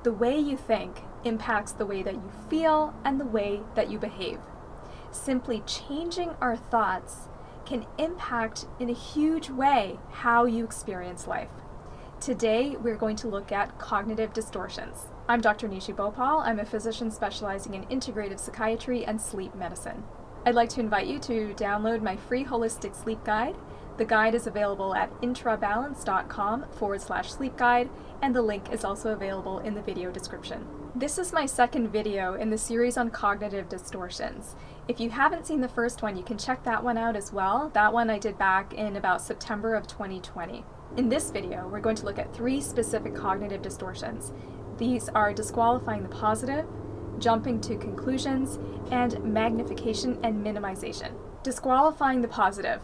The way you think impacts the way that you feel and the way that you behave. Simply changing our thoughts can impact in a huge way how you experience life. Today, we're going to look at cognitive distortions. I'm Dr. Nishi Bhopal. I'm a physician specializing in integrative psychiatry and sleep medicine. I'd like to invite you to download my free holistic sleep guide. The guide is available at intrabalance.com/sleep guide, and the link is also available in the video description. This is my second video in the series on cognitive distortions. If you haven't seen the first one, you can check that one out as well. That one I did back in about September of 2020. In this video, we're going to look at 3 specific cognitive distortions. These are disqualifying the positive, jumping to conclusions, and magnification and minimization. Disqualifying the positive.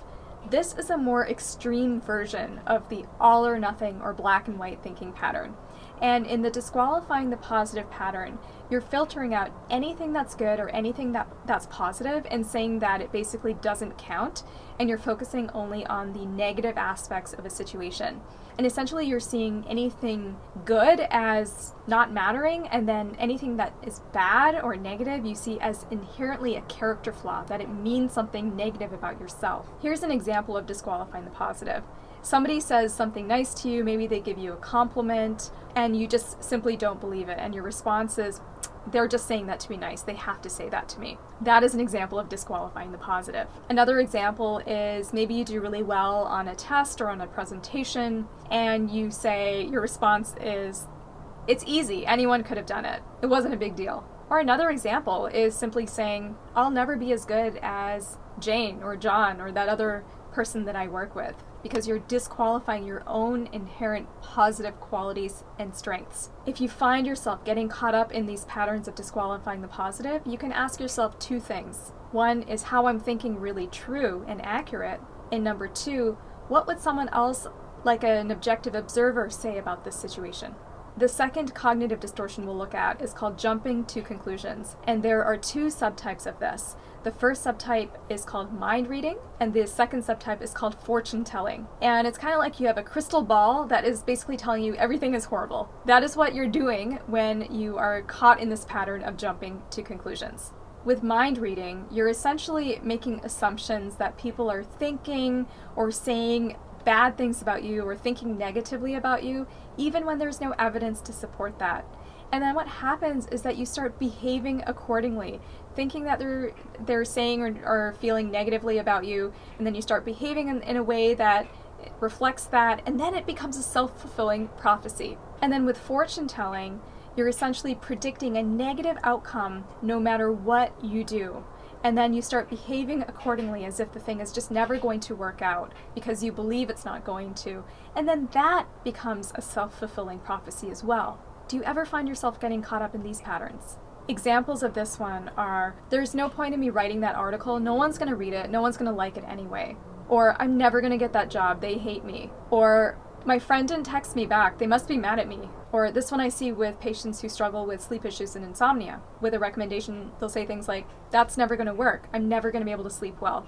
This is a more extreme version of the all or nothing or black and white thinking pattern. And in the disqualifying the positive pattern, you're filtering out anything that's good or anything that's positive and saying that it basically doesn't count, and you're focusing only on the negative aspects of a situation. And essentially you're seeing anything good as not mattering, and then anything that is bad or negative you see as inherently a character flaw, that it means something negative about yourself. Here's an example of disqualifying the positive. Somebody says something nice to you, maybe they give you a compliment, and you just simply don't believe it, and your response is, they're just saying that to be nice, they have to say that to me. That is an example of disqualifying the positive. Another example is maybe you do really well on a test or on a presentation, and you say, your response is, it's easy, anyone could have done it. It wasn't a big deal. Or another example is simply saying, I'll never be as good as Jane or John or that other person that I work with, because you're disqualifying your own inherent positive qualities and strengths. If you find yourself getting caught up in these patterns of disqualifying the positive, you can ask yourself 2 things. One is, how I'm thinking really true and accurate? And number 2, what would someone else, like an objective observer, say about this situation? The second cognitive distortion we'll look at is called jumping to conclusions, and there are 2 subtypes of this. The first subtype is called mind reading, and the second subtype is called fortune telling. And it's kind of like you have a crystal ball that is basically telling you everything is horrible. That is what you're doing when you are caught in this pattern of jumping to conclusions. With mind reading, you're essentially making assumptions that people are thinking or saying bad things about you or thinking negatively about you, even when there's no evidence to support that. And then what happens is that you start behaving accordingly, thinking that they're saying or feeling negatively about you, and then you start behaving in a way that reflects that, and then it becomes a self-fulfilling prophecy. And then with fortune telling, you're essentially predicting a negative outcome no matter what you do. And then you start behaving accordingly as if the thing is just never going to work out because you believe it's not going to. And then that becomes a self-fulfilling prophecy as well. Do you ever find yourself getting caught up in these patterns? Examples of this one are, there's no point in me writing that article, no one's going to read it, no one's going to like it anyway. Or, I'm never going to get that job, they hate me. Or, my friend didn't text me back, they must be mad at me. Or this one I see with patients who struggle with sleep issues and insomnia. With a recommendation, they'll say things like, that's never going to work, I'm never going to be able to sleep well.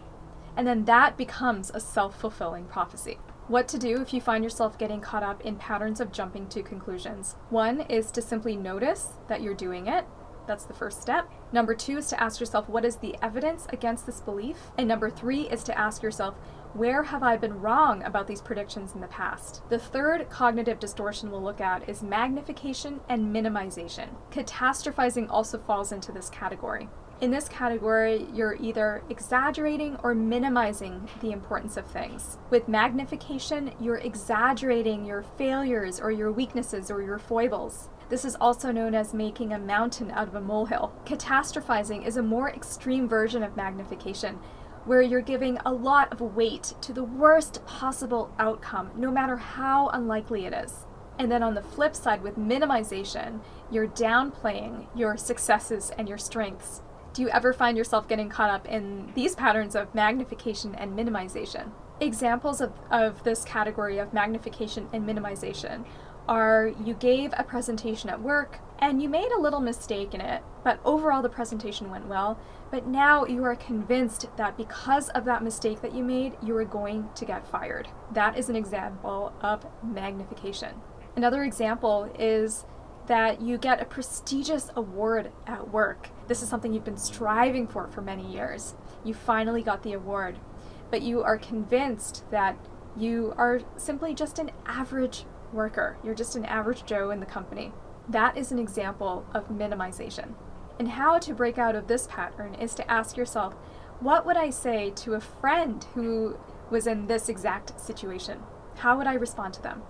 And then that becomes a self-fulfilling prophecy. What to do if you find yourself getting caught up in patterns of jumping to conclusions. 1 is to simply notice that you're doing it. That's the first step. Number 2 is to ask yourself, what is the evidence against this belief? And number 3 is to ask yourself, where have I been wrong about these predictions in the past? The third cognitive distortion we'll look at is magnification and minimization. Catastrophizing also falls into this category. In this category, you're either exaggerating or minimizing the importance of things. With magnification, you're exaggerating your failures or your weaknesses or your foibles. This is also known as making a mountain out of a molehill. Catastrophizing is a more extreme version of magnification, where you're giving a lot of weight to the worst possible outcome, no matter how unlikely it is. And then on the flip side, with minimization, you're downplaying your successes and your strengths. Do you ever find yourself getting caught up in these patterns of magnification and minimization? Examples of this category of magnification and minimization are, you gave a presentation at work and you made a little mistake in it, but overall the presentation went well, but now you are convinced that because of that mistake that you made, you are going to get fired. That is an example of magnification. Another example is that you get a prestigious award at work. This is something you've been striving for many years. You finally got the award, but you are convinced that you are simply just an average worker. You're just an average Joe in the company. That is an example of minimization. And how to break out of this pattern is to ask yourself, what would I say to a friend who was in this exact situation? How would I respond to them?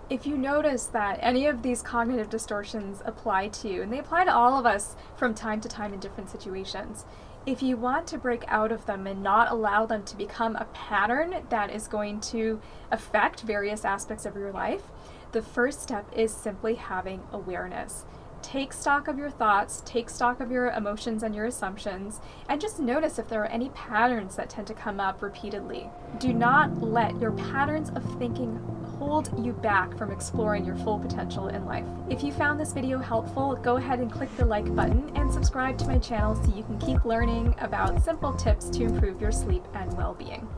If you notice that any of these cognitive distortions apply to you, and they apply to all of us from time to time in different situations, if you want to break out of them and not allow them to become a pattern that is going to affect various aspects of your life, the first step is simply having awareness. Take stock of your thoughts, take stock of your emotions and your assumptions, and just notice if there are any patterns that tend to come up repeatedly. Do not let your patterns of thinking hold you back from exploring your full potential in life. If you found this video helpful, go ahead and click the like button and subscribe to my channel so you can keep learning about simple tips to improve your sleep and well-being.